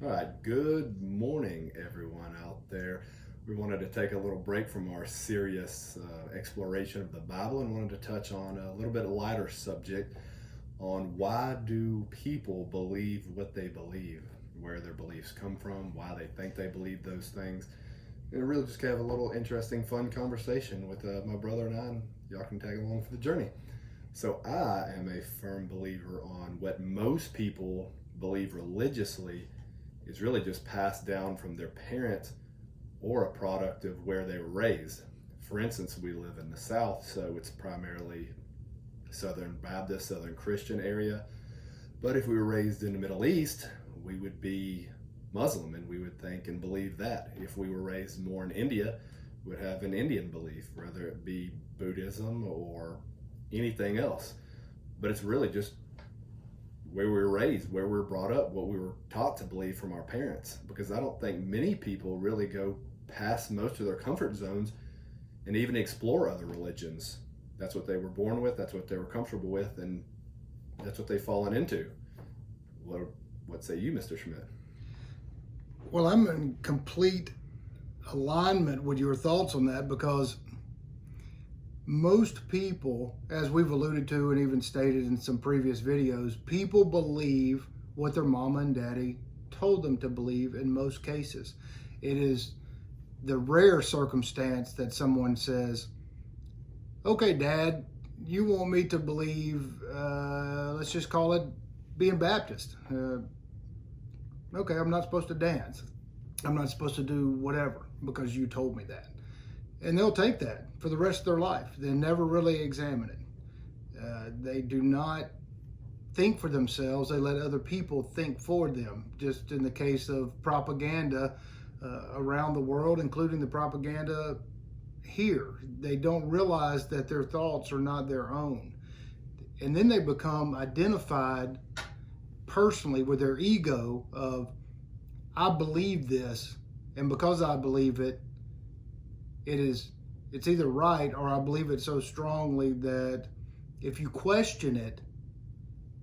All right, good morning, everyone out there. We wanted to take a little break from our serious exploration of the Bible and wanted to touch on a little bit lighter subject on why do people believe what they believe, where their beliefs come from, why they think they believe those things. And really just have a little interesting, fun conversation with my brother and I, and y'all can tag along for the journey. So I am a firm believer on what most people believe religiously is really just passed down from their parents or a product of where they were raised. For instance, we live in the South, so it's primarily Southern Baptist, Southern Christian area. But if we were raised in the Middle East, we would be Muslim and we would think and believe that. If we were raised more in India, we would have an Indian belief, whether it be Buddhism or anything else. But it's really just where we were raised, where we were brought up, what we were taught to believe from our parents. Because I don't think many people really go past most of their comfort zones and even explore other religions. That's what they were born with, that's what they were comfortable with, and that's what they've fallen into. What say you, Mr. Schmidt? Well, I'm in complete alignment with your thoughts on that because most people, as we've alluded to and even stated in some previous videos, people believe what their mama and daddy told them to believe in most cases. It is the rare circumstance that someone says, okay, Dad, you want me to believe, let's just call it being Baptist. Okay, I'm not supposed to dance. I'm not supposed to do whatever because you told me that. And they'll take that for the rest of their life. They never really examine it. They do not think for themselves. They let other people think for them. Just in the case of propaganda around the world, including the propaganda here, they don't realize that their thoughts are not their own. And then they become identified personally with their ego of, I believe this, and because I believe it, it's either right or I believe it so strongly that if you question it,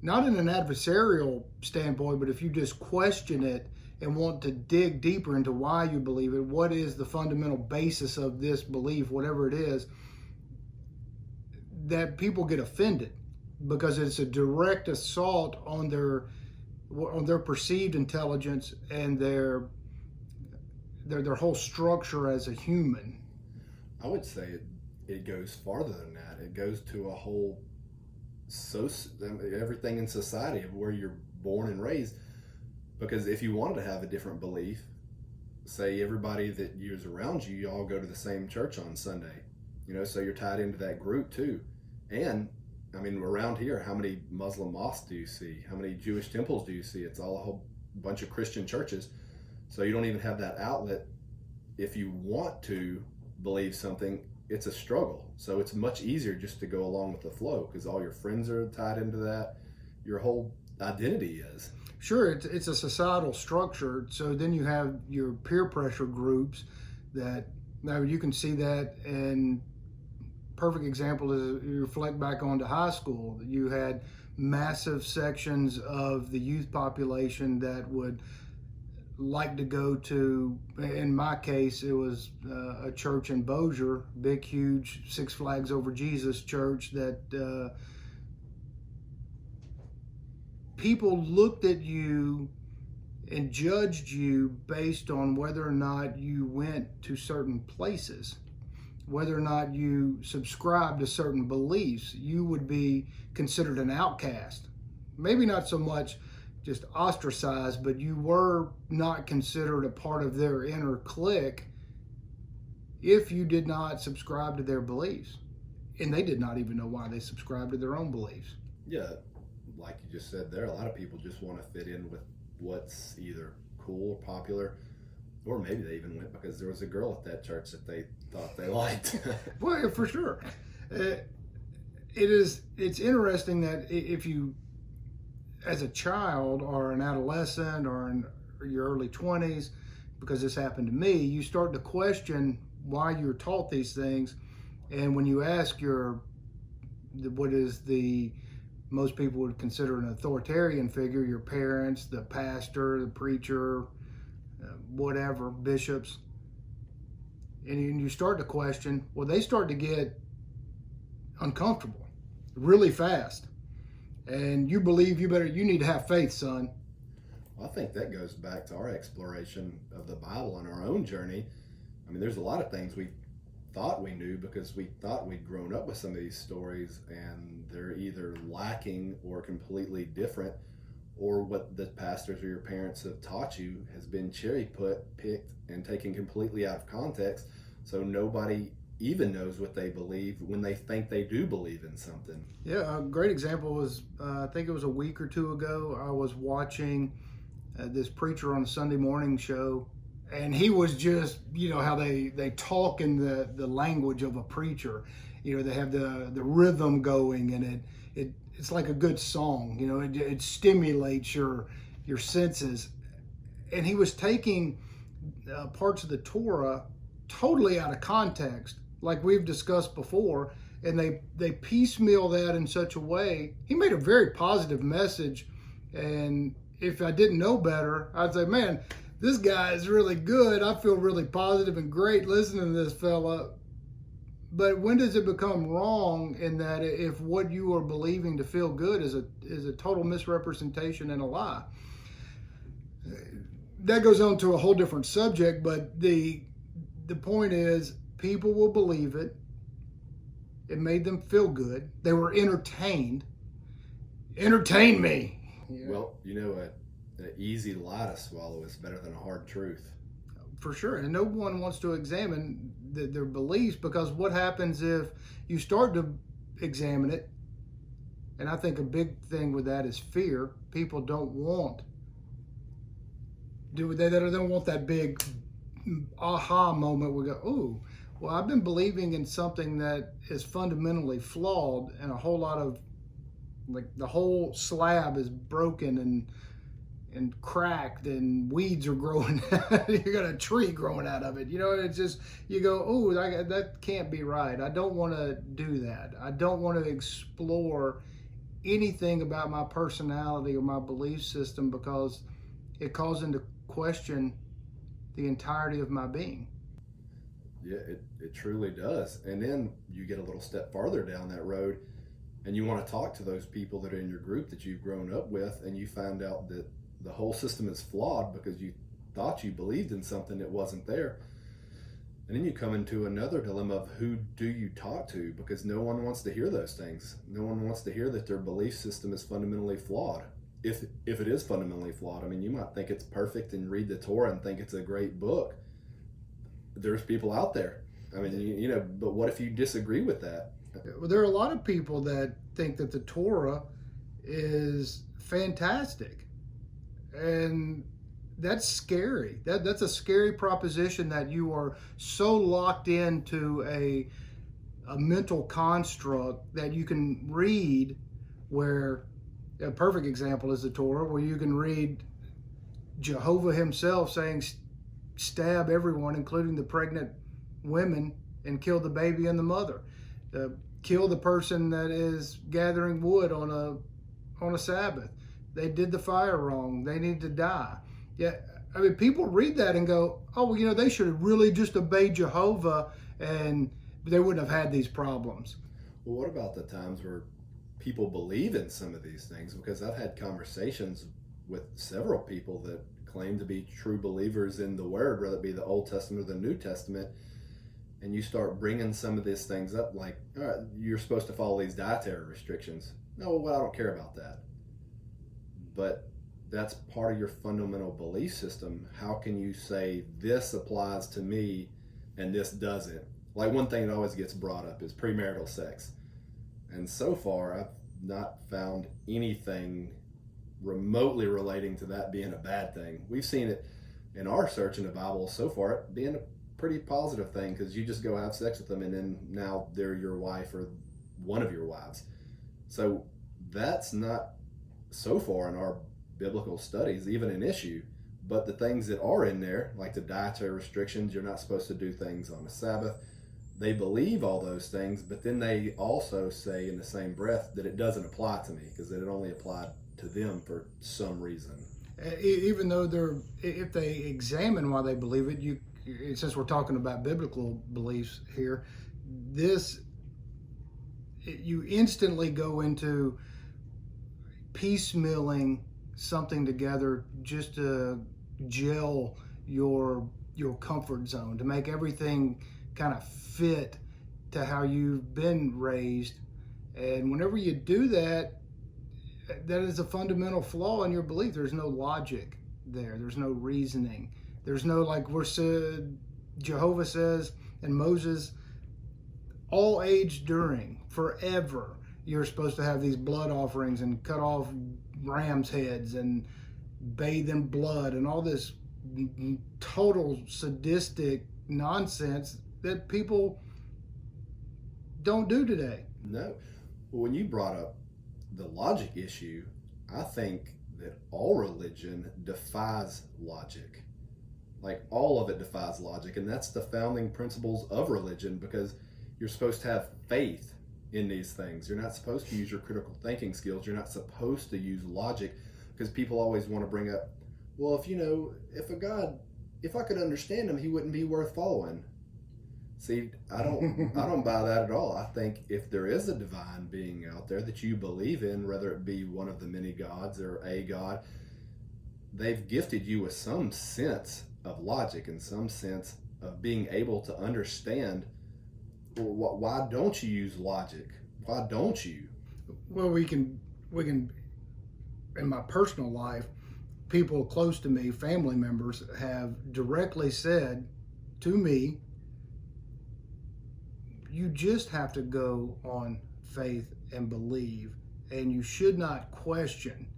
not in an adversarial standpoint, but if you just question it and want to dig deeper into why you believe it, what is the fundamental basis of this belief, whatever it is, that people get offended because it's a direct assault on their perceived intelligence and their whole structure as a human. I would say it goes farther than that. It goes to a whole everything in society of where you're born and raised. Because if you wanted to have a different belief, say everybody that is around you, you all go to the same church on Sunday, so you're tied into that group too. And I mean, around here, how many Muslim mosques do you see? How many Jewish temples do you see? It's all a whole bunch of Christian churches. So you don't even have that outlet. If you want to believe something, it's a struggle. So it's much easier just to go along with the flow because all your friends are tied into that. Your whole identity is. Sure, it's a societal structure. So then you have your peer pressure groups that, now you can see that, and perfect example is you reflect back onto high school. You had massive sections of the youth population that would like to go to, in my case, it was a church in Bossier, big, huge Six Flags Over Jesus church that people looked at you and judged you based on whether or not you went to certain places, whether or not you subscribed to certain beliefs. You would be considered an outcast. Maybe not so much just ostracized, but you were not considered a part of their inner clique if you did not subscribe to their beliefs. And they did not even know why they subscribed to their own beliefs. Yeah, like you just said there, a lot of people just want to fit in with what's either cool or popular, or maybe they even went because there was a girl at that church that they thought they liked. Well, for sure. It's interesting that if you, as a child or an adolescent or in your early 20s, because this happened to me, you start to question why you're taught these things. And when you ask what is the most people would consider an authoritarian figure, your parents, the pastor, the preacher, whatever, bishops. And you start to question, well, they start to get uncomfortable really fast. And you believe you need to have faith, son. Well, I think that goes back to our exploration of the Bible and our own journey. I mean, there's a lot of things we thought we knew because we thought we'd grown up with some of these stories, and they're either lacking or completely different, or what the pastors or your parents have taught you has been picked and taken completely out of context, so nobody even knows what they believe when they think they do believe in something. Yeah, a great example was, I think it was a week or two ago, I was watching this preacher on a Sunday morning show, and he was just, how they talk in the language of a preacher. They have the rhythm going, and it's like a good song. It stimulates your senses. And he was taking parts of the Torah totally out of context, like we've discussed before, and they piecemeal that in such a way. He made a very positive message, and if I didn't know better, I'd say, man, this guy is really good. I feel really positive and great listening to this fella. But when does it become wrong in that if what you are believing to feel good is a total misrepresentation and a lie? That goes on to a whole different subject, but the point is, people will believe it. It made them feel good. They were entertained. Entertain me. Yeah. Well, an easy lie to swallow is better than a hard truth. For sure. And no one wants to examine their beliefs, because what happens if you start to examine it? And I think a big thing with that is fear. People don't want that big aha moment. We go, oh, well, I've been believing in something that is fundamentally flawed, and a whole lot of, like, the whole slab is broken and cracked, and weeds are growing. You got a tree growing out of it. It's just, you go, oh, that can't be right. I don't want to do that. I don't want to explore anything about my personality or my belief system, because it calls into question the entirety of my being. Yeah, it truly does. And then you get a little step farther down that road, and you want to talk to those people that are in your group that you've grown up with, and you find out that the whole system is flawed because you thought you believed in something that wasn't there. And then you come into another dilemma of who do you talk to, because no one wants to hear those things. No one wants to hear that their belief system is fundamentally flawed. If it is fundamentally flawed, I mean, you might think it's perfect and read the Torah and think it's a great book. There's people out there. I mean, but what if you disagree with that? Well, there are a lot of people that think that the Torah is fantastic. And that's scary. That's a scary proposition, that you are so locked into a mental construct that you can read, where a perfect example is the Torah, where you can read Jehovah himself saying, stab everyone, including the pregnant women, and kill the baby and the mother. Kill the person that is gathering wood on a Sabbath. They did the fire wrong. They need to die. Yeah, I mean, people read that and go, oh, well, they should have really just obeyed Jehovah, and they wouldn't have had these problems. Well, what about the times where people believe in some of these things? Because I've had conversations with several people that claim to be true believers in the Word, whether it be the Old Testament or the New Testament, and you start bringing some of these things up, like, all right, you're supposed to follow these dietary restrictions. No, well, I don't care about that. But that's part of your fundamental belief system. How can you say this applies to me and this doesn't? Like, one thing that always gets brought up is premarital sex. And so far, I've not found anything remotely relating to that being a bad thing. We've seen it in our search in the Bible so far, it being a pretty positive thing, because you just go have sex with them and then now they're your wife or one of your wives. So that's not, so far in our biblical studies, even an issue. But the things that are in there, like the dietary restrictions, you're not supposed to do things on the Sabbath, they believe all those things, but then they also say in the same breath that it doesn't apply to me because it only applied to them for some reason. Even though if they examine why they believe it, since we're talking about biblical beliefs here, you instantly go into piecemealing something together just to gel your comfort zone, to make everything kind of fit to how you've been raised. And whenever you do that, that is a fundamental flaw in your belief. There's no logic there. There's no reasoning. There's no, like Jehovah says, and Moses, all age during, forever, you're supposed to have these blood offerings and cut off ram's heads and bathe in blood and all this total sadistic nonsense that people don't do today. No. Well, when you brought up the logic issue, I think that all religion defies logic. Like, all of it defies logic, and that's the founding principles of religion, because you're supposed to have faith in these things. You're not supposed to use your critical thinking skills. You're not supposed to use logic, because people always want to bring up, well, if I could understand him, he wouldn't be worth following. See, I don't buy that at all. I think if there is a divine being out there that you believe in, whether it be one of the many gods or a god, they've gifted you with some sense of logic and some sense of being able to understand. Well, why don't you use logic? Why don't you? Well, we can, in my personal life, people close to me, family members, have directly said to me, you just have to go on faith and believe, and you should not question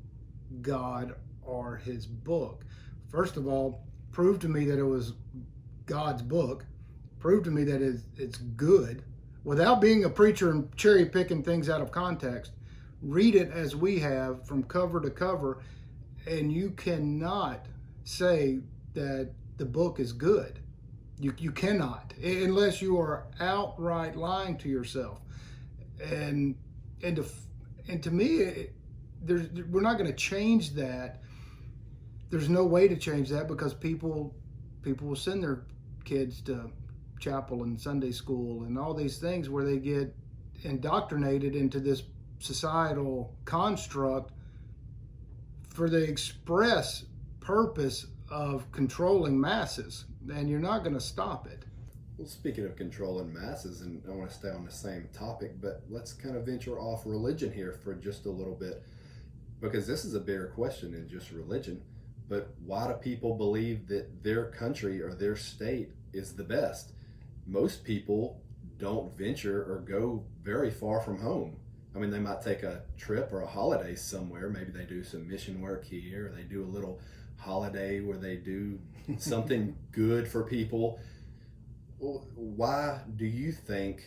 God or his book. First of all, prove to me that it was God's book. Prove to me that it's good without being a preacher and cherry picking things out of context. Read it as we have from cover to cover, and you cannot say that the book is good. You cannot, unless you are outright lying to yourself. And to me, we're not going to change that. There's no way to change that, because people will send their kids to chapel and Sunday school and all these things where they get indoctrinated into this societal construct for the express purpose of controlling masses, and you're not going to stop it. Well, speaking of controlling masses, and I want to stay on the same topic, but let's kind of venture off religion here for just a little bit, because this is a bigger question than just religion. But why do people believe that their country or their state is the best? Most people don't venture or go very far from home. I mean, they might take a trip or a holiday somewhere. Maybe they do some mission work here, or they do a little holiday where they do something good for people. Why do you think,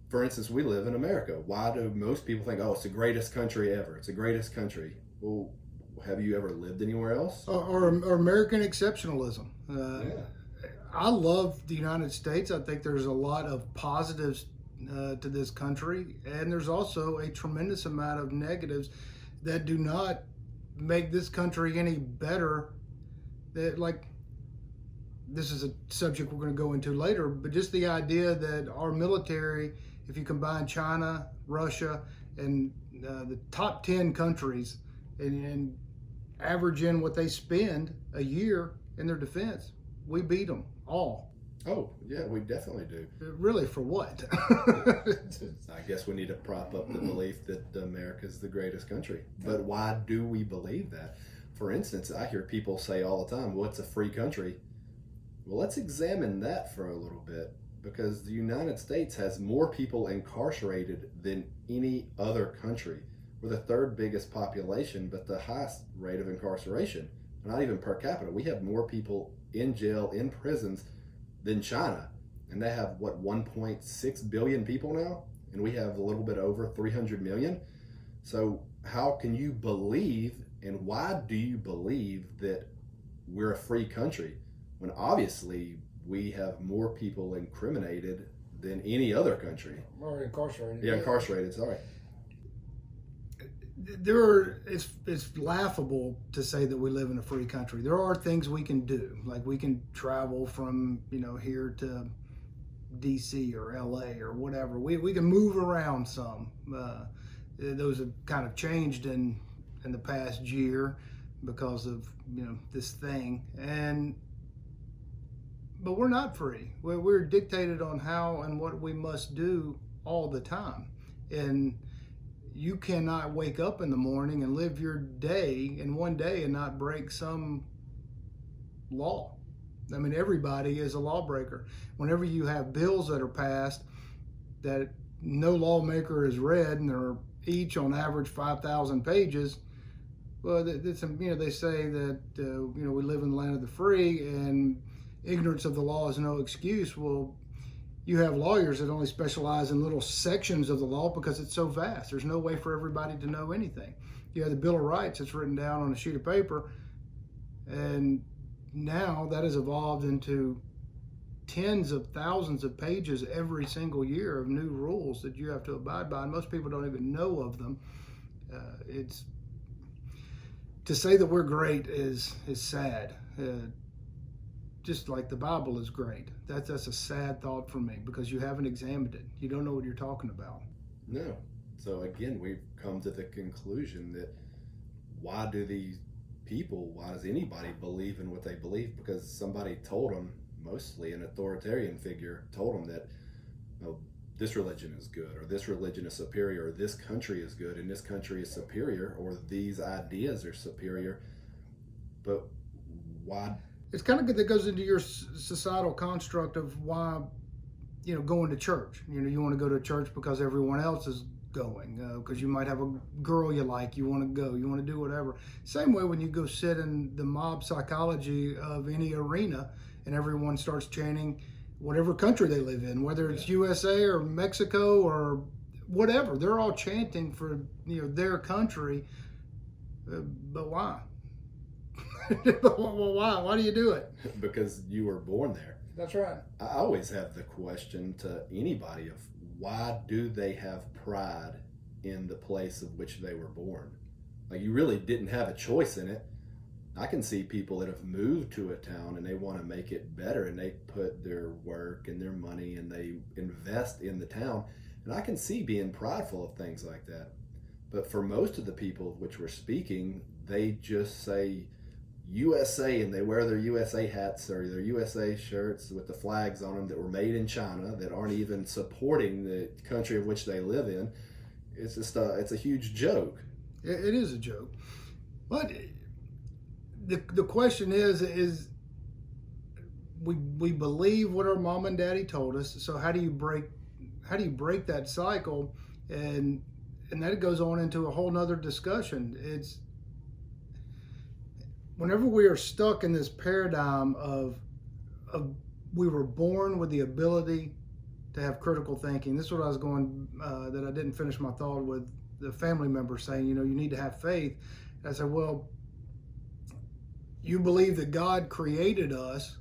for instance, we live in America, why do most people think, oh, it's the greatest country ever, it's the greatest country? Well, have you ever lived anywhere else? Or American exceptionalism. Yeah. I love the United States. I think there's a lot of positives to this country, and there's also a tremendous amount of negatives that do not make this country any better. That, like, this is a subject we're going to go into later, but just the idea that our military, if you combine China, Russia, and the top 10 countries, and average in what they spend a year in their defense, we beat them all. Oh, yeah, we definitely do. Really, for what? I guess we need to prop up the belief that America's the greatest country. But why do we believe that? For instance, I hear people say all the time, well, it's a free country. Well, let's examine that for a little bit, because the United States has more people incarcerated than any other country. We're the third biggest population, but the highest rate of incarceration. Not even per capita. We have more people in jail, in prisons, than China. And they have, 1.6 billion people now? And we have a little bit over 300 million. So how can you believe, and why do you believe that we're a free country, when obviously we have more people incriminated than any other country. Or incarcerated. Yeah, incarcerated, sorry. It's laughable to say that we live in a free country. There are things we can do, like we can travel from here to DC or LA or whatever. We can move around some. Those have kind of changed in the past year because of this thing, but we're not free. We're dictated on how and what we must do all the time, and you cannot wake up in the morning and live your day in one day and not break some law. I mean, everybody is a lawbreaker. Whenever you have bills that are passed that no lawmaker has read, and they're each on average 5,000 pages, well, they say that we live in the land of the free and ignorance of the law is no excuse. Well, you have lawyers that only specialize in little sections of the law because it's so vast. There's no way for everybody to know anything. You have the Bill of Rights that's written down on a sheet of paper, and now that has evolved into tens of thousands of pages every single year of new rules that you have to abide by, and most people don't even know of them. It's to say that we're great is sad. Just like the Bible is great. That's a sad thought for me because you haven't examined it. You don't know what you're talking about. No. So again, we've come to the conclusion that why does anybody believe in what they believe? Because somebody told them, mostly an authoritarian figure, told them that this religion is good, or this religion is superior, or this country is good and this country is superior, or these ideas are superior. But why? It's kind of good that goes into your societal construct of why, going to church. You want to go to church because everyone else is going, because you might have a girl you like, you want to go, you want to do whatever. Same way when you go sit in the mob psychology of any arena and everyone starts chanting whatever country they live in, whether it's USA or Mexico or whatever. They're all chanting for their country, but why? Well, why do you do it? Because you were born there. That's right. I always have the question to anybody of why do they have pride in the place of which they were born? Like, you really didn't have a choice in it. I can see people that have moved to a town and they want to make it better, and they put their work and their money and they invest in the town, and I can see being prideful of things like that. But for most of the people of which we're speaking, they just say USA, and they wear their USA hats or their USA shirts with the flags on them that were made in China, that aren't even supporting the country of which they live in. It's just it's a huge joke. It is a joke. But the question is we believe what our mom and daddy told us. So how do you break that cycle? And that goes on into a whole nother discussion. It's whenever we are stuck in this paradigm of we were born with the ability to have critical thinking. This is what I was going, that I didn't finish my thought with the family member saying, you need to have faith. And I said, well, you believe that God created us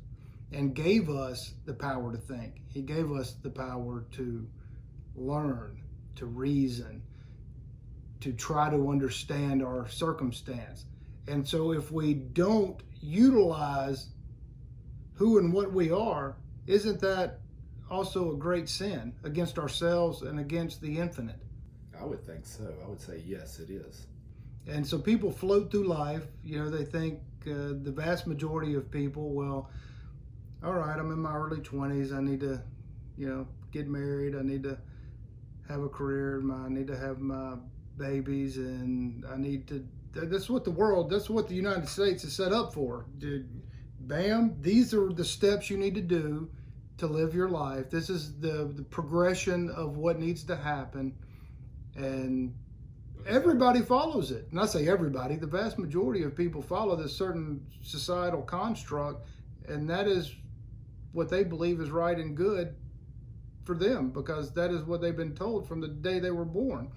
and gave us the power to think. He gave us the power to learn, to reason, to try to understand our circumstance. And so if we don't utilize who and what we are, isn't that also a great sin against ourselves and against the infinite? I would think so. I would say yes, it is. And so people float through life. They think the vast majority of people, well, all right, I'm in my early 20s. I need to, get married. I need to have a career. I need to have my babies, and I need to. That's what the United States is set up for. Bam, these are the steps you need to do to live your life. This is the progression of what needs to happen. And everybody follows it. And I say everybody, the vast majority of people follow this certain societal construct, and that is what they believe is right and good for them, because that is what they've been told from the day they were born.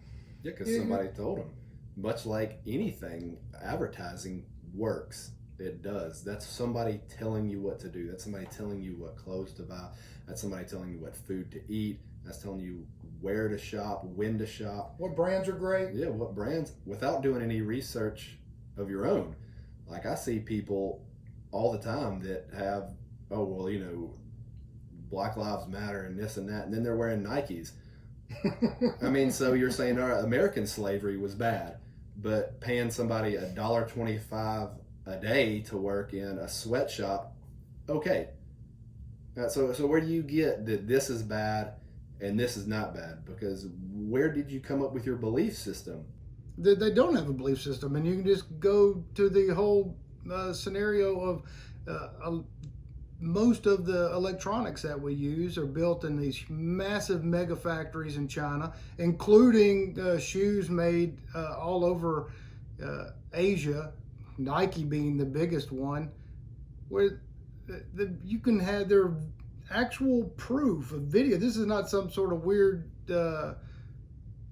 Yeah, because somebody told them. Much like anything, advertising works. It does. That's somebody telling you what to do. That's somebody telling you what clothes to buy. That's somebody telling you what food to eat. That's telling you where to shop, when to shop. What brands are great? Yeah, what brands, without doing any research of your own. Like I see people all the time that have, oh, well, you know, Black Lives Matter and this and that, and then they're wearing Nikes. I mean, so you're saying American slavery was bad, but paying somebody $1.25 a day to work in a sweatshop, okay. So where do you get that this is bad and this is not bad? Because where did you come up with your belief system? They don't have a belief system, and you can just go to the whole scenario of most of the electronics that we use are built in these massive mega factories in China, including shoes made all over Asia, Nike being the biggest one, where you can have their actual proof of video. This is not some sort of weird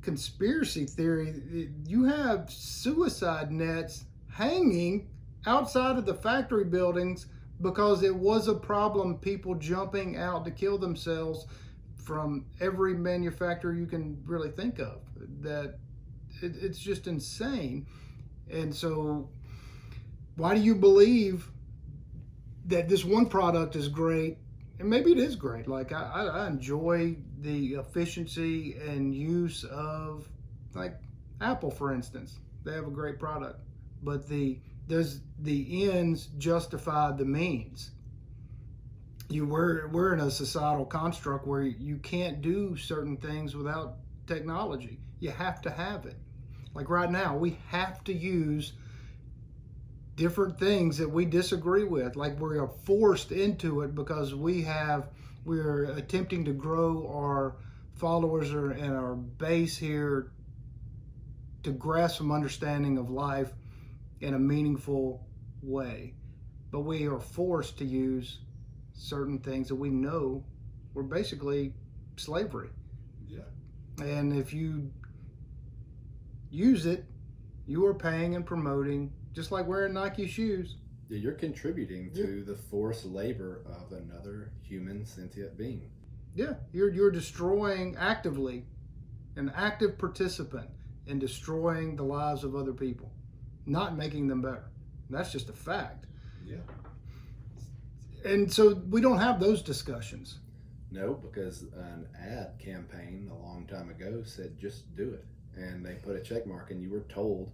conspiracy theory. You have suicide nets hanging outside of the factory buildings because it was a problem, people jumping out to kill themselves from every manufacturer you can really think of. That it's just insane. And so why do you believe that this one product is great? And maybe it is great. Like I enjoy the efficiency and use of, like, Apple, for instance. They have a great product, but does the ends justify the means? We're in a societal construct where you can't do certain things without technology. You have to have it. Like right now, we have to use different things that we disagree with. Like we are forced into it because we're attempting to grow our followers and our base here to grasp some understanding of life in a meaningful way. But we are forced to use certain things that we know were basically slavery. Yeah. And if you use it, you are paying and promoting, just like wearing Nike shoes. Yeah, you're contributing to the forced labor of another human sentient being. Yeah, you're destroying actively, an active participant in destroying the lives of other people, not making them better. That's just a fact. Yeah. And so we don't have those discussions. No, because an ad campaign a long time ago said just do it. And they put a check mark and you were told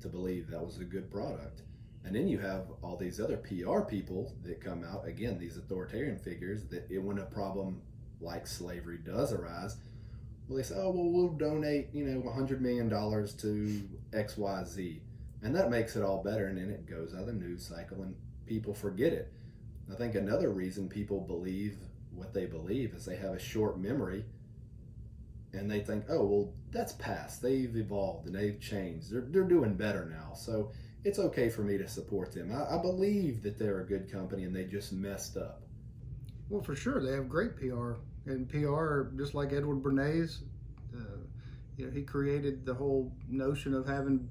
to believe that was a good product. And then you have all these other PR people that come out, again, these authoritarian figures, that when a problem like slavery does arise, well, they say, oh, well, we'll donate, $100 million to XYZ. And that makes it all better. And then it goes out of the news cycle and people forget it. I think another reason people believe what they believe is they have a short memory and they think, oh, well, that's past. They've evolved and they've changed. They're doing better now. So it's okay for me to support them. I believe that they're a good company and they just messed up. Well, for sure. They have great PR. And PR, just like Edward Bernays, he created the whole notion of having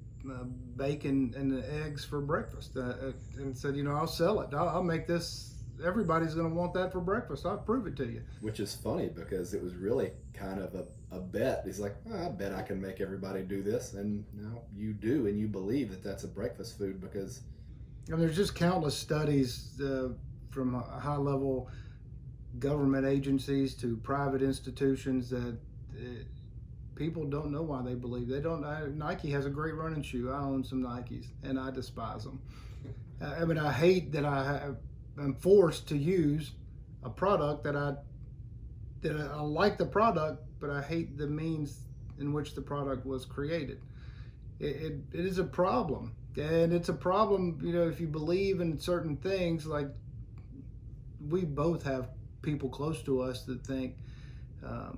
bacon and eggs for breakfast and said, I'll sell it. I'll make this. Everybody's going to want that for breakfast. I'll prove it to you. Which is funny because it was really kind of a bet. He's like, I bet I can make everybody do this. And now you do, and you believe that that's a breakfast food because... And there's just countless studies from high-level government agencies to private institutions that people don't know why they believe. They don't. Nike has a great running shoe. I own some Nikes, and I despise them. I hate that I'm forced to use a product that I like the product, but I hate the means in which the product was created. It is a problem, and it's a problem. If you believe in certain things, like we both have people close to us that think, I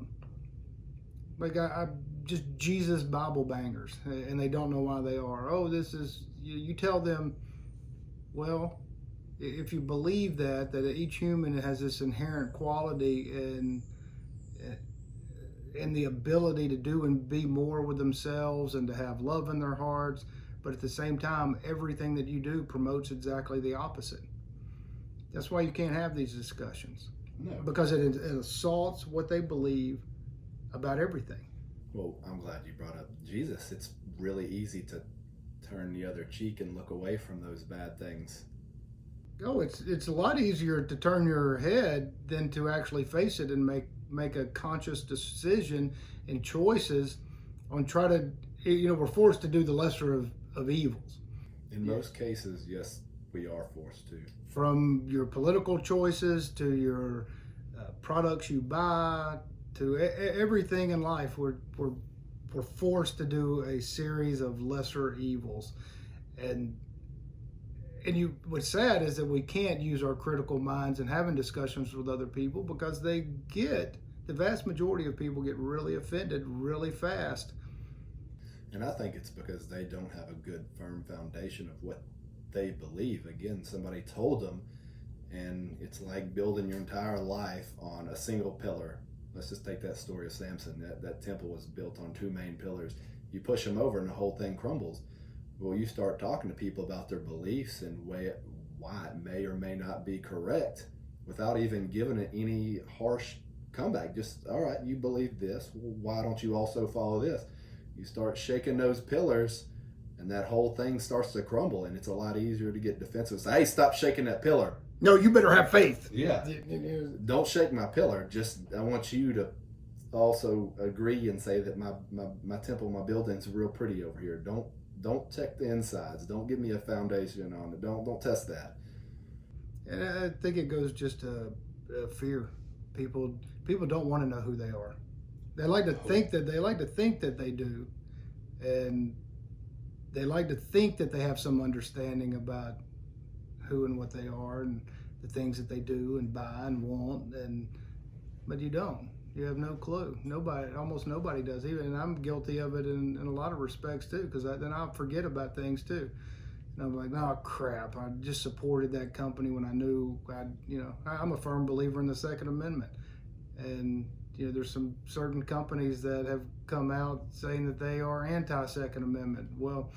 just Jesus Bible bangers, and they don't know why they are. Oh, this is you tell them, well, if you believe that each human has this inherent quality and the ability to do and be more with themselves and to have love in their hearts, but at the same time, everything that you do promotes exactly the opposite. That's why you can't have these discussions. No. Because it assaults what they believe about everything. Well, I'm glad you brought up Jesus. It's really easy to turn the other cheek and look away from those bad things. Oh, it's a lot easier to turn your head than to actually face it and make a conscious decision and choices on try to, we're forced to do the lesser of evils. In most cases, yes, we are forced to. From your political choices to your products you buy to everything in life, we're forced to do a series of lesser evils. And what's sad is that we can't use our critical minds and having discussions with other people because the vast majority of people get really offended really fast. And I think it's because they don't have a good firm foundation of what they believe. Again, somebody told them, and it's like building your entire life on a single pillar. Let's just take that story of Samson. That temple was built on two main pillars. You push them over and the whole thing crumbles. Well, you start talking to people about their beliefs and why it may or may not be correct without even giving it any harsh comeback. Just, all right, you believe this. Well, why don't you also follow this? You start shaking those pillars and that whole thing starts to crumble, and it's a lot easier to get defensive. Say, hey, stop shaking that pillar. No, you better have faith. Yeah. Don't shake my pillar. Just, I want you to also agree and say that my temple, my building's real pretty over here. Don't check the insides. Don't give me a foundation on it. Don't test that. And I think it goes just to fear. People don't want to know who they are. They like to think that they do, and they like to think that they have some understanding about who and what they are and the things that they do and buy and want, but you don't. You have no clue. Almost nobody does. And I'm guilty of it in a lot of respects too, because then I'll forget about things too. And I'm like, oh crap! I just supported that company when I knew I'm a firm believer in the Second Amendment, and there's some certain companies that have come out saying that they are anti-Second Amendment. Well,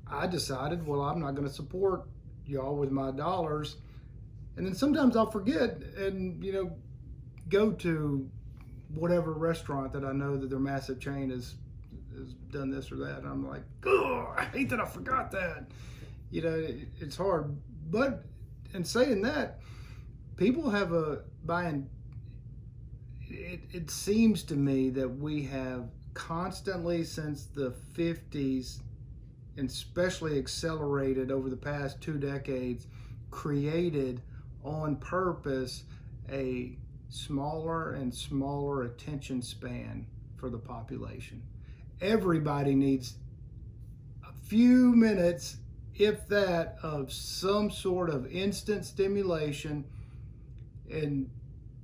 I decided, I'm not going to support y'all with my dollars, and then sometimes I'll forget and go to whatever restaurant that I know that their massive chain has done this or that, and I'm like, oh, I hate that I forgot that. It's hard. But in saying that, people have a buying. It seems to me that we have constantly since the 50s, and especially accelerated over the past 2 decades, created on purpose a smaller and smaller attention span for the population. Everybody needs a few minutes, if that, of some sort of instant stimulation. And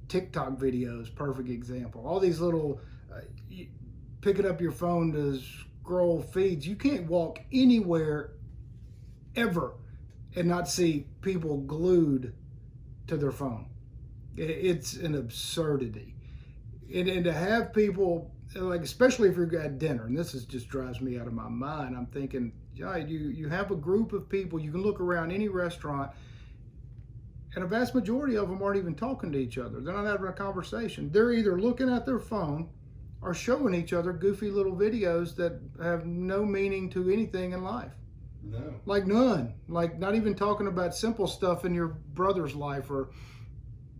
TikTok videos, perfect example. All these little, picking up your phone to scroll feeds. You can't walk anywhere ever and not see people glued to their phone. It's an absurdity. And to have people, like, especially if you're at dinner, and this just drives me out of my mind. I'm thinking, you have a group of people, you can look around any restaurant, and a vast majority of them aren't even talking to each other. They're not having a conversation. They're either looking at their phone or showing each other goofy little videos that have no meaning to anything in life. No. Like none. Like not even talking about simple stuff in your brother's life or...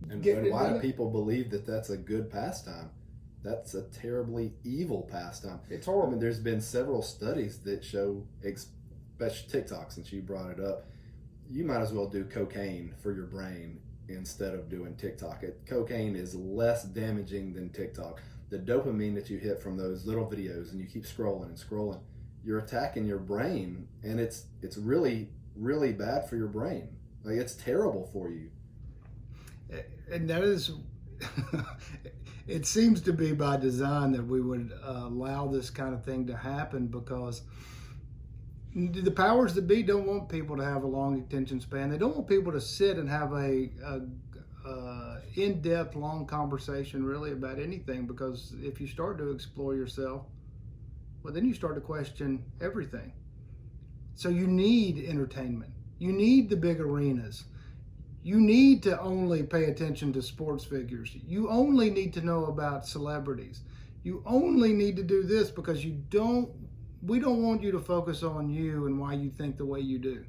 And why do people believe that that's a good pastime? That's a terribly evil pastime. It's horrible. I mean, there's been several studies that show, especially TikTok, since you brought it up, you might as well do cocaine for your brain instead of doing TikTok. Cocaine is less damaging than TikTok. The dopamine that you hit from those little videos and you keep scrolling and scrolling, you're attacking your brain, and it's really, really bad for your brain. Like, it's terrible for you. And that is, it seems to be by design that we would allow this kind of thing to happen, because the powers that be don't want people to have a long attention span. They don't want people to sit and have a in-depth, long conversation really about anything, because if you start to explore yourself, well, then you start to question everything. So you need entertainment. You need the big arenas. You need to only pay attention to sports figures. You only need to know about celebrities. You only need to do this because we don't want you to focus on you and why you think the way you do.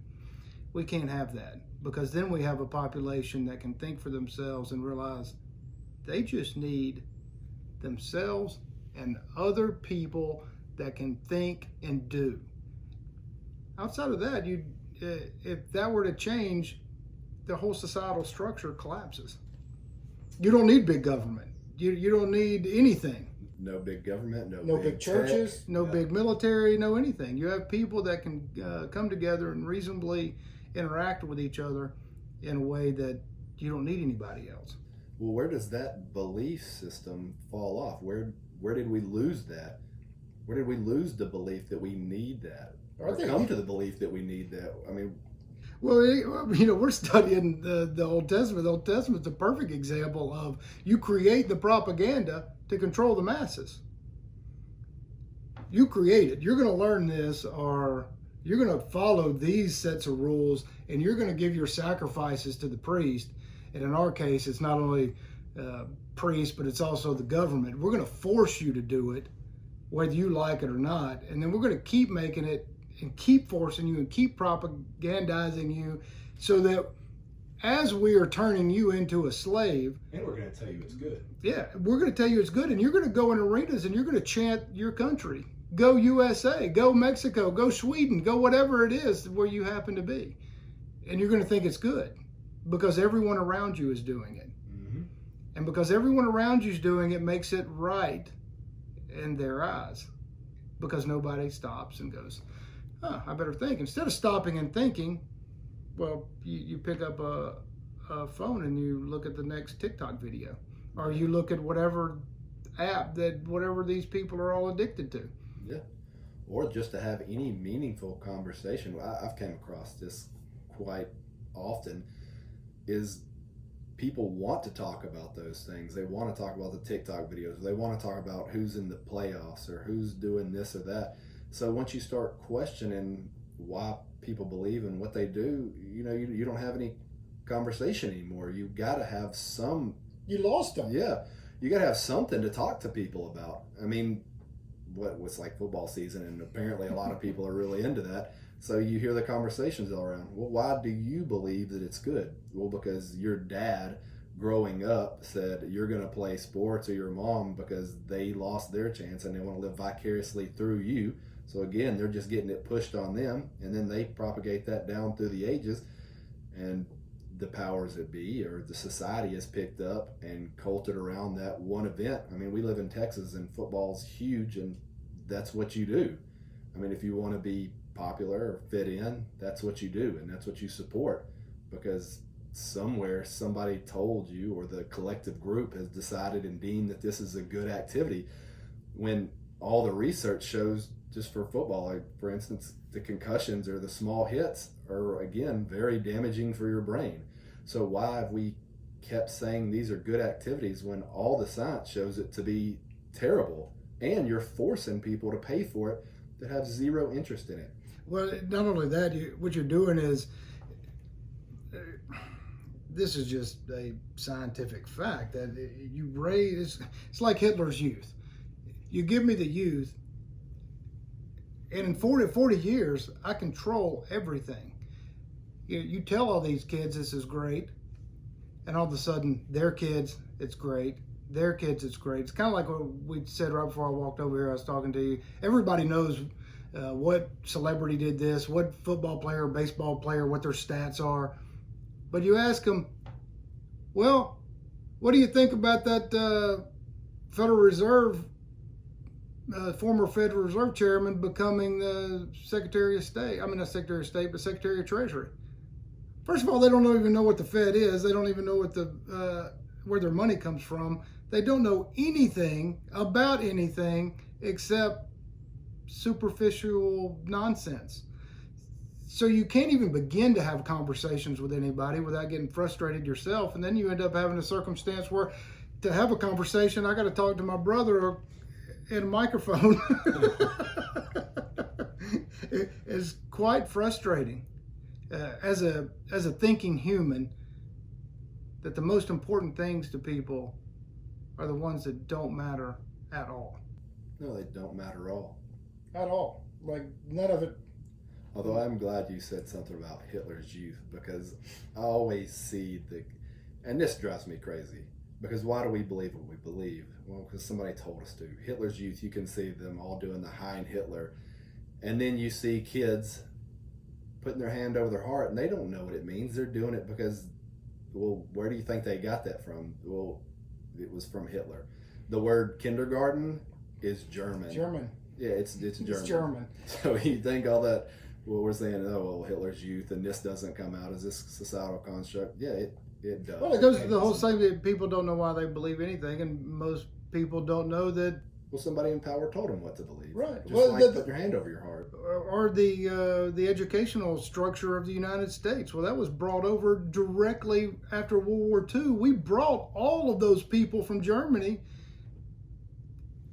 We can't have that, because then we have a population that can think for themselves and realize they just need themselves and other people that can think and do. Outside of that, if that were to change, the whole societal structure collapses. You don't need big government. You don't need anything. No big government, no big churches, tech, no big military, no anything. You have people that can come together and reasonably interact with each other in a way that you don't need anybody else. Well, where does that belief system fall off? Where did we lose that? Where did we lose the belief that we need that? Or come to the belief that we need that? I mean, well, we're studying the Old Testament. The Old Testament's a perfect example of you create the propaganda to control the masses. You create it. You're going to learn this, or you're going to follow these sets of rules, and you're going to give your sacrifices to the priest. And in our case, it's not only priests, but it's also the government. We're going to force you to do it, whether you like it or not. And then we're going to keep making it and keep forcing you and keep propagandizing you, so that as we are turning you into a slave, and we're going to tell you it's good. Yeah, we're going to tell you it's good, and you're going to go in arenas and you're going to chant your country. Go USA, go Mexico, go Sweden, go whatever it is where you happen to be. And you're going to think it's good because everyone around you is doing it. Mm-hmm. And because everyone around you is doing it makes it right in their eyes, because nobody stops and goes, I better think. Instead of stopping and thinking, well, you pick up a phone and you look at the next TikTok video, or you look at whatever app that whatever these people are all addicted to. Yeah. Or just to have any meaningful conversation. I've come across this quite often, is people want to talk about those things. They want to talk about the TikTok videos. They want to talk about who's in the playoffs or who's doing this or that. So once you start questioning why people believe in what they do, you don't have any conversation anymore. You've got to have some. You lost them. Yeah, you got to have something to talk to people about. I mean, what's like football season, and apparently a lot of people are really into that. So you hear the conversations all around. Well, why do you believe that it's good? Well, because your dad growing up said you're going to play sports, or your mom, because they lost their chance and they want to live vicariously through you. So again, they're just getting it pushed on them, and then they propagate that down through the ages, and the powers that be or the society has picked up and culted around that one event. I mean, we live in Texas and football's huge, and that's what you do. I mean, if you want to be popular or fit in, that's what you do, and that's what you support, because somewhere somebody told you, or the collective group has decided and deemed that this is a good activity, when all the research shows, just for football, like for instance, the concussions or the small hits are again very damaging for your brain. So why have we kept saying these are good activities when all the science shows it to be terrible, and you're forcing people to pay for it that have zero interest in it? Well, not only that, what you're doing is, this is just a scientific fact, that you raise, it's like Hitler's youth. You give me the youth, and in 40 years, I control everything. You tell all these kids this is great, and all of a sudden, their kids, it's great. Their kids, it's great. It's kind of like what we said right before I walked over here. I was talking to you. Everybody knows what celebrity did this, what football player, baseball player, what their stats are. But you ask them, well, what do you think about that Federal Reserve, former Federal Reserve chairman becoming the Secretary of State? I mean, not Secretary of State, but Secretary of Treasury. First of all, they don't even know what the Fed is. They don't even know what where their money comes from. They don't know anything about anything except superficial nonsense. So you can't even begin to have conversations with anybody without getting frustrated yourself. And then you end up having a circumstance where, to have a conversation, I got to talk to my brother in a microphone. is quite frustrating as a thinking human, that the most important things to people are the ones that don't matter at all. No, they don't matter at all. At all. Like, none of it. Although I'm glad you said something about Hitler's youth, because I always see and this drives me crazy, because why do we believe what we believe? Well, because somebody told us to. Hitler's youth, you can see them all doing the Heil Hitler, and then you see kids putting their hand over their heart, and they don't know what it means. They're doing it because, well, where do you think they got that from? Well, it was from Hitler. The word kindergarten is German. German. Yeah, it's German. It's German. So you think all that, well, we're saying, oh, well, Hitler's youth, and this doesn't come out as this societal construct. Yeah, it does. Well, it goes to the whole same that people don't know why they believe anything, and most people don't know that. Well, somebody in power told them what to believe. Right. Just Well, like put your hand over your heart. Or the educational structure of the United States. Well, that was brought over directly after World War II. We brought all of those people from Germany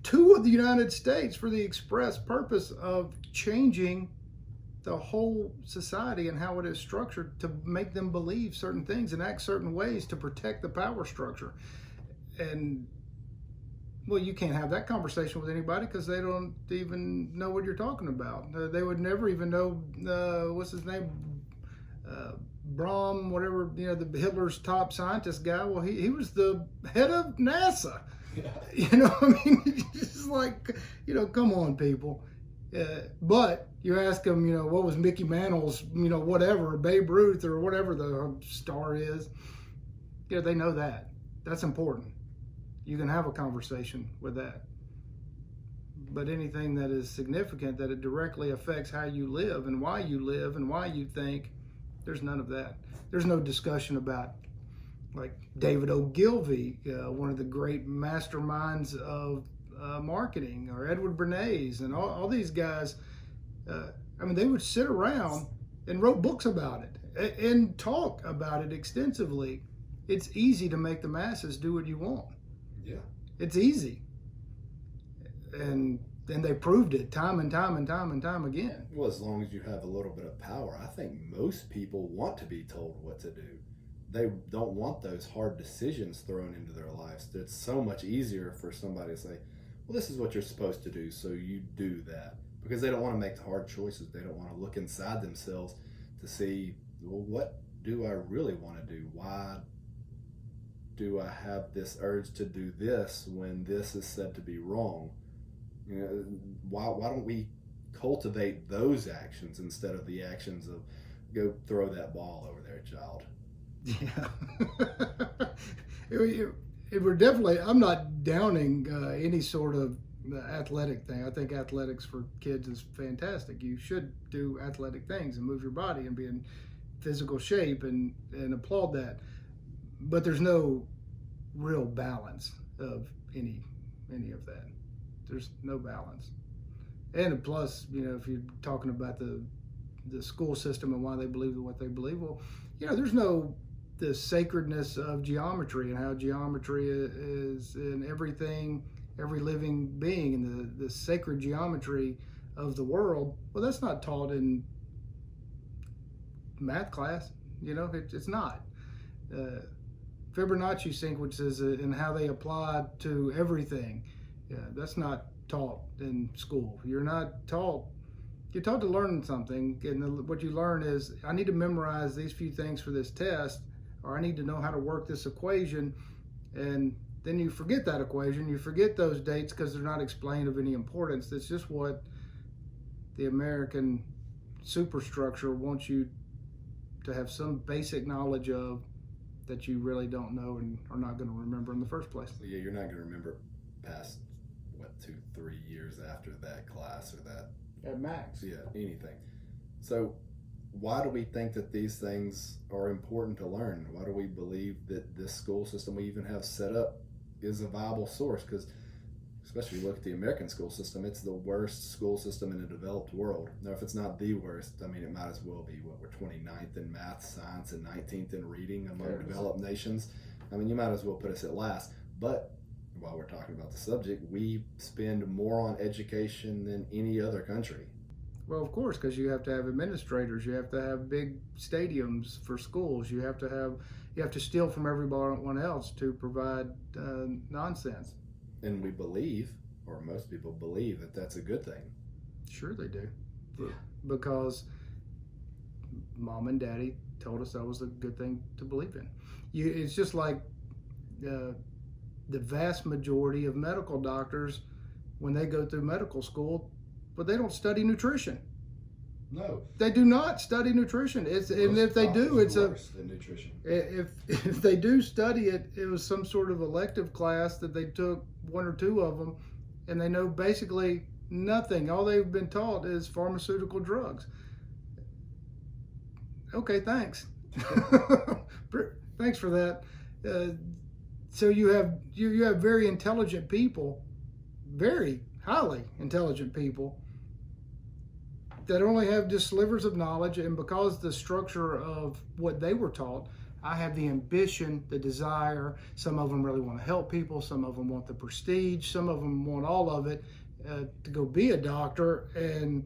to the United States for the express purpose of changing the whole society and how it is structured, to make them believe certain things and act certain ways to protect the power structure. And well, you can't have that conversation with anybody because they don't even know what you're talking about. They would never even know, what's his name? Brahm, whatever, the Hitler's top scientist guy. Well, he was the head of NASA. Yeah. I mean, it's just like, come on, people. But you ask them, what was Mickey Mantle's, whatever, Babe Ruth or whatever the star is. They know that. That's important. You can have a conversation with that. But anything that is significant, that it directly affects how you live and why you think, there's none of that. There's no discussion about, like, David Ogilvy, one of the great masterminds of marketing, or Edward Bernays, and all these guys. They would sit around and wrote books about it and talk about it extensively. It's easy to make the masses do what you want. Yeah. It's easy. And they proved it time and time and time and time again. Well, as long as you have a little bit of power, I think most people want to be told what to do. They don't want those hard decisions thrown into their lives. It's so much easier for somebody to say, well, this is what you're supposed to do, so you do that. Because they don't want to make the hard choices. They don't want to look inside themselves to see, well, what do I really want to do? Why do I have this urge to do this when this is said to be wrong? Why don't we cultivate those actions instead of the actions of go throw that ball over there, child? Yeah. We're definitely, I'm not downing any sort of athletic thing. I think athletics for kids is fantastic. You should do athletic things and move your body and be in physical shape and applaud that. But there's no real balance of any of that. There's no balance. And plus, if you're talking about the school system and why they believe what they believe, well, there's no the sacredness of geometry and how geometry is in everything, every living being, and the sacred geometry of the world. Well, that's not taught in math class. It's not. Fibonacci sequences and how they apply to everything. Yeah, that's not taught in school. You're taught to learn something, and what you learn is, I need to memorize these few things for this test, or I need to know how to work this equation, and then you forget that equation, you forget those dates because they're not explained of any importance. That's just what the American superstructure wants you to have some basic knowledge of that you really don't know and are not going to remember in the first place. Yeah, you're not going to remember past, 2-3 years after that class or that. At max. Yeah, anything. So why do we think that these things are important to learn? Why do we believe that this school system we even have set up is a viable source? Because especially look at the American school system, it's the worst school system in the developed world. Now, if it's not the worst, it might as well be. We're 29th in math, science, and 19th in reading among developed nations. You might as well put us at last. But while we're talking about the subject, we spend more on education than any other country. Well, of course, because you have to have administrators, you have to have big stadiums for schools, you have to steal from everyone else to provide nonsense. And we believe, or most people believe, that that's a good thing. Sure, they do, because mom and daddy told us that was a good thing to believe in. It's just like the vast majority of medical doctors, when they go through medical school, but they don't study nutrition. No, they do not study nutrition. And if they do, it's worse than nutrition. If they do study it, it was some sort of elective class that they took, one or two of them, and they know basically nothing. All they've been taught is pharmaceutical drugs. Okay, thanks. Thanks for that. So you have very intelligent people, very highly intelligent people, that only have just slivers of knowledge, and because the structure of what they were taught, I have the ambition, the desire. Some of them really want to help people. Some of them want the prestige. Some of them want all of it to go be a doctor, and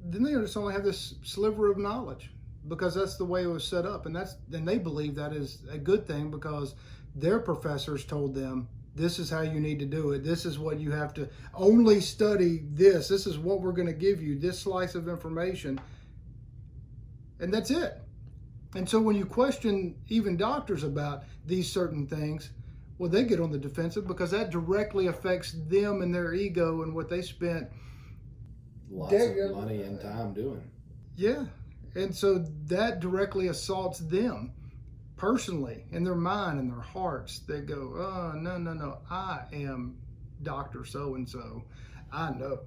then they just only have this sliver of knowledge because that's the way it was set up, and they believe that is a good thing because their professors told them, this is how you need to do it. This is what you have to only study. This is what we're going to give you, this slice of information, and that's it. And so when you question even doctors about these certain things, well, they get on the defensive because that directly affects them and their ego and what they spent lots of money and time doing. Yeah. And so that directly assaults them personally in their mind and their hearts. They go, oh, no, I am Dr. So-and-so. I know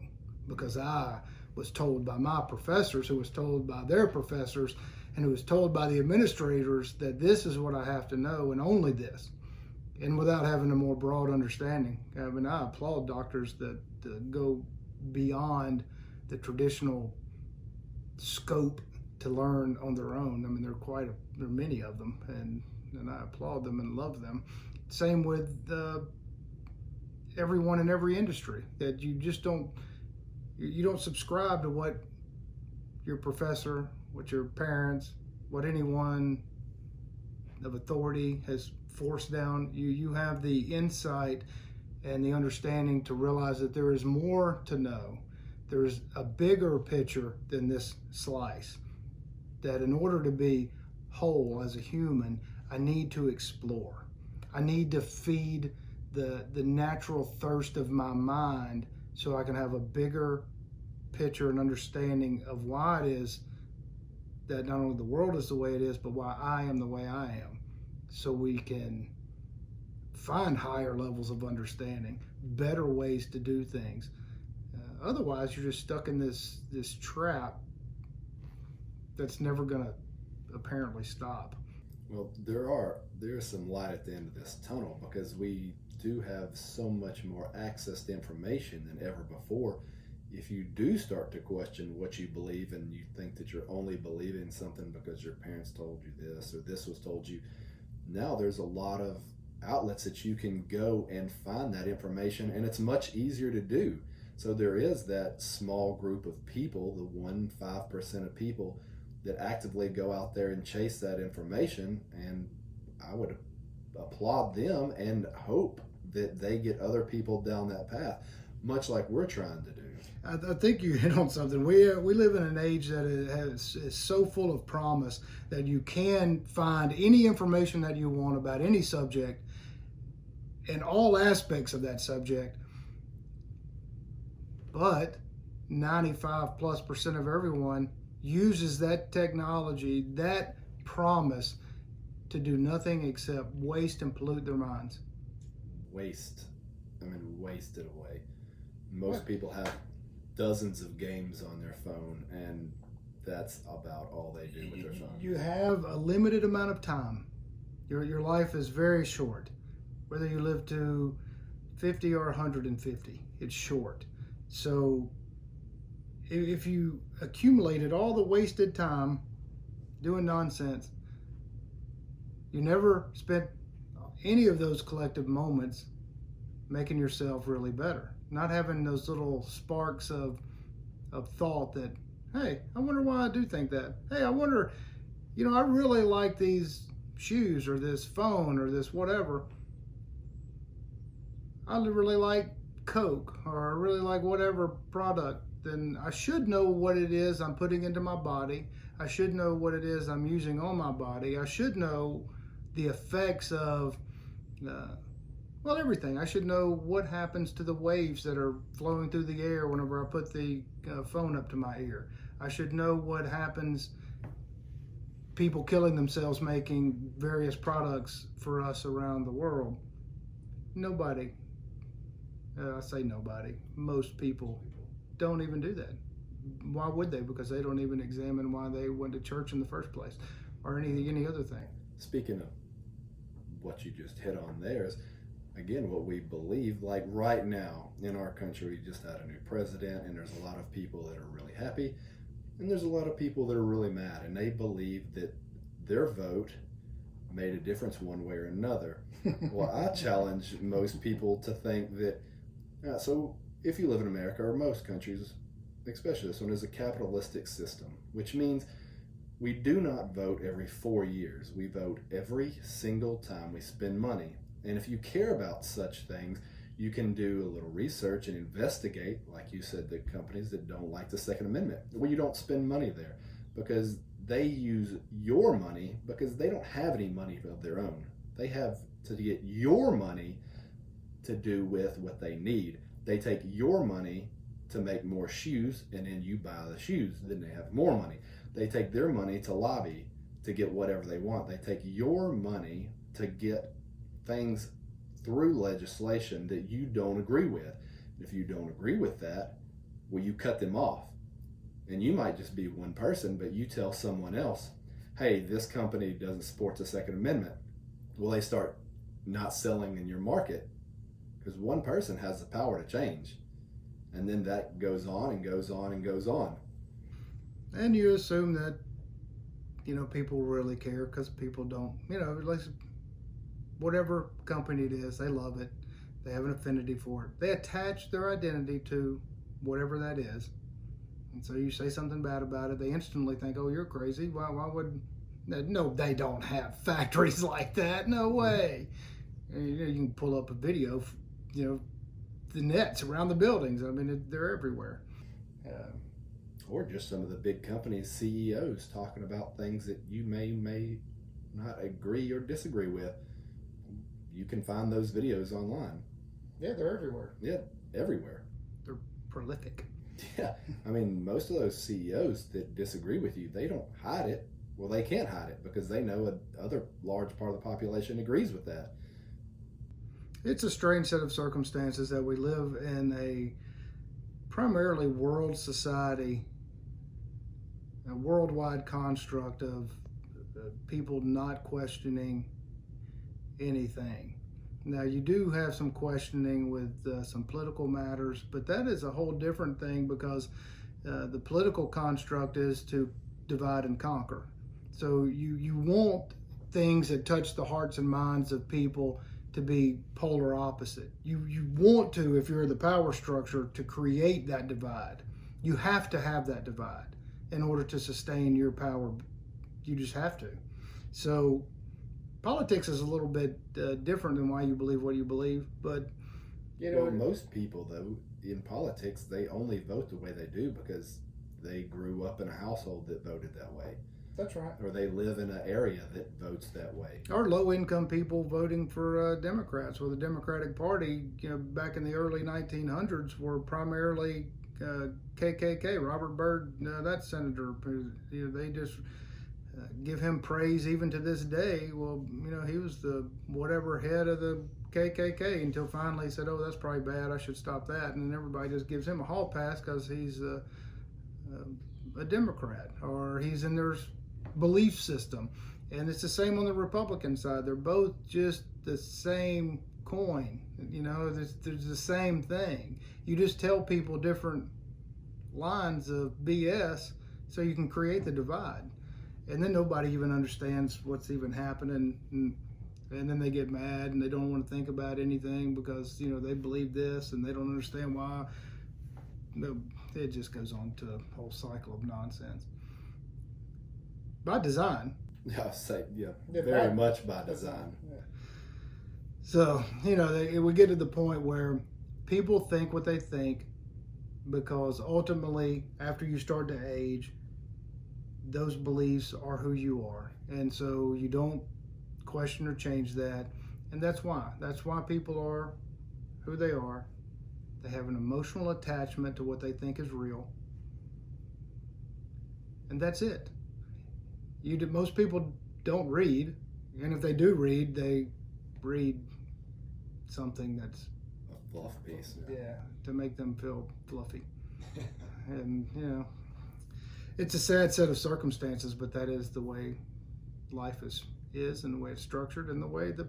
because I was told by my professors, who was told by their professors, and who was told by the administrators that this is what I have to know and only this. And without having a more broad understanding. I mean, I applaud doctors that go beyond the traditional scope to learn on their own. I mean, there are many of them, and I applaud them and love them. Same with everyone in every industry, that you just don't subscribe to what your professor, what your parents, what anyone of authority has forced down. You have the insight and the understanding to realize that there is more to know. There's a bigger picture than this slice. That in order to be whole as a human, I need to explore. I need to feed the natural thirst of my mind so I can have a bigger picture and understanding of why it is that not only the world is the way it is, but why I am the way I am. So we can find higher levels of understanding, better ways to do things. Otherwise, you're just stuck in this trap that's never going to apparently stop. Well, there's some light at the end of this tunnel because we do have so much more access to information than ever before. If you do start to question what you believe and you think that you're only believing something because your parents told you this or this was told you, now there's a lot of outlets that you can go and find that information, and it's much easier to do. So there is that small group of people, the 5% of people that actively go out there and chase that information, and I would applaud them and hope that they get other people down that path, much like we're trying to do. I think you hit on something. We live in an age that is so full of promise that you can find any information that you want about any subject and all aspects of that subject, but 95+% of everyone uses that technology, that promise, to do nothing except waste and pollute their minds. Waste it away. Most people have dozens of games on their phone, and that's about all they do with their phone. You have a limited amount of time. Your life is very short. Whether you live to 50 or 150, it's short. So if you accumulated all the wasted time doing nonsense, you never spent any of those collective moments making yourself really better. Not having those little sparks of of thought that, hey, I wonder why I do think that. Hey, I wonder, I really like these shoes or this phone or this whatever. I really like Coke, or I really like whatever product. Then I should know what it is I'm putting into my body. I should know what it is I'm using on my body. I should know the effects of, everything. I should know what happens to the waves that are flowing through the air whenever I put the phone up to my ear. I should know what happens, people killing themselves making various products for us around the world. Nobody, I say nobody, most people don't even do that. Why would they? Because they don't even examine why they went to church in the first place, or any other thing. Speaking of what you just hit on there is, again, what we believe. Like right now in our country, we just had a new president, and there's a lot of people that are really happy, and there's a lot of people that are really mad, and they believe that their vote made a difference one way or another. Well, I challenge most people to think that, so if you live in America, or most countries, especially this one, is a capitalistic system, which means we do not vote every 4 years. We vote every single time we spend money. And if you care about such things, you can do a little research and investigate, like you said, the companies that don't like the Second Amendment. Well, you don't spend money there because they use your money because they don't have any money of their own. They have to get your money to do with what they need. They take your money to make more shoes, and then you buy the shoes, then they have more money. They take their money to lobby to get whatever they want. They take your money to get things through legislation that you don't agree with. If you don't agree with that, well, you cut them off. And you might just be one person, but you tell someone else, hey, this company doesn't support the Second Amendment. Well, they start not selling in your market because one person has the power to change. And then that goes on and goes on and goes on. And you assume that, people really care because people don't, like whatever company it is, they love it. They have an affinity for it. They attach their identity to whatever that is. And so you say something bad about it, they instantly think, oh, you're crazy. Why would, no, they don't have factories like that. No way. And, you can pull up a video, the nets around the buildings. I mean, they're everywhere. Or just some of the big companies' CEOs talking about things that you may not agree or disagree with. You can find those videos online. Yeah, they're everywhere. Yeah, everywhere. They're prolific. Yeah, I mean, most of those CEOs that disagree with you, they don't hide it. Well, they can't hide it because they know another large part of the population agrees with that. It's a strange set of circumstances that we live in a primarily world society, a worldwide construct of people not questioning anything. Now, you do have some questioning with some political matters, but that is a whole different thing because the political construct is to divide and conquer. So you want things that touch the hearts and minds of people to be polar opposite. You want to, if you're the power structure, to create that divide. You have to have that divide in order to sustain your power. You just have to. So politics is a little bit different than why you believe what you believe, but most people though in politics, they only vote the way they do because they grew up in a household that voted that way. That's right. Or they live in an area that votes that way. Or low-income people voting for Democrats. Well, the Democratic Party, back in the early 1900s, were primarily KKK. Robert Byrd, that senator, they just give him praise even to this day. Well, he was the whatever head of the KKK until finally he said, oh, that's probably bad, I should stop that. And then everybody just gives him a hall pass because he's a Democrat or he's in their belief system. And it's the same on the Republican side. They're both just the same coin. There's the same thing. You just tell people different lines of BS so you can create the divide. And then nobody even understands what's even happening. And then they get mad and they don't want to think about anything because, they believe this and they don't understand why it just goes on to a whole cycle of nonsense. By design. Very much by design. Yeah. So, we get to the point where people think what they think because ultimately, after you start to age, those beliefs are who you are. And so you don't question or change that. And that's why. That's why people are who they are. They have an emotional attachment to what they think is real. And that's it. Most people don't read. And if they do read, they read something that's a fluff piece. Yeah, to make them feel fluffy. And, it's a sad set of circumstances, but that is the way life is and the way it's structured and the way the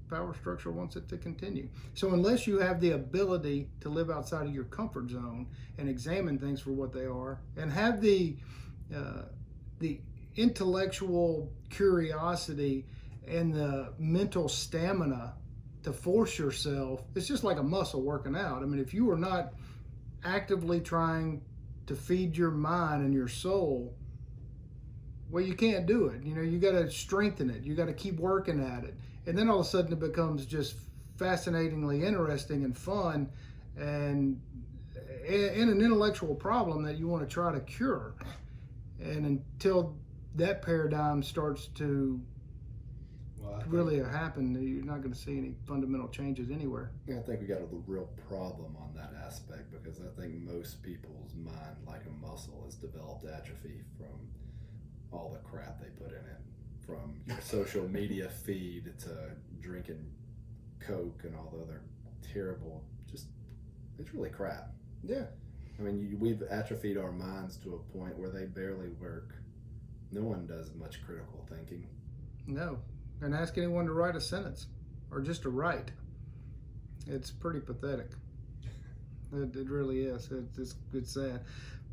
power structure wants it to continue. So unless you have the ability to live outside of your comfort zone and examine things for what they are and have the intellectual curiosity and the mental stamina to force yourself, it's just like a muscle working out. I mean, if you are not actively trying to feed your mind and your soul, well, you can't do it. You got to strengthen it. You got to keep working at it. And then all of a sudden it becomes just fascinatingly interesting and fun and an intellectual problem that you want to try to cure. And until that paradigm starts to really happen, you're not going to see any fundamental changes anywhere. I think we got a real problem on that aspect because I think most people's mind, like a muscle, has developed atrophy from all the crap they put in it, from your social media feed to drinking Coke and all the other terrible, it's really crap. Yeah. I mean, we've atrophied our minds to a point where they barely work. No one does much critical thinking. No. And ask anyone to write a sentence or just to write. It's pretty pathetic. It really is. It's sad.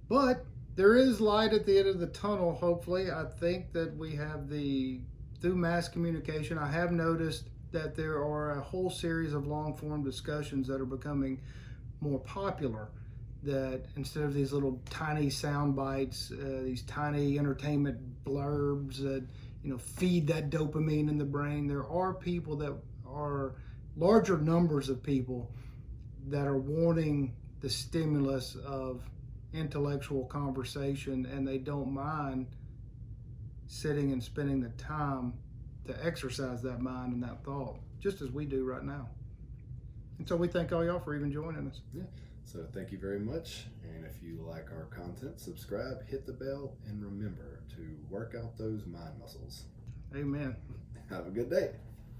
But there is light at the end of the tunnel, hopefully. I think that we have through mass communication, I have noticed that there are a whole series of long-form discussions that are becoming more popular, that instead of these little tiny sound bites, these tiny entertainment blurbs that feed that dopamine in the brain, there are people that are larger numbers of people that are wanting the stimulus of intellectual conversation, and they don't mind sitting and spending the time to exercise that mind and that thought, just as we do right now. And so we thank all y'all for even joining us. Yeah. So thank you very much. And if you like our content, subscribe, hit the bell, and remember to work out those mind muscles. Amen. Have a good day.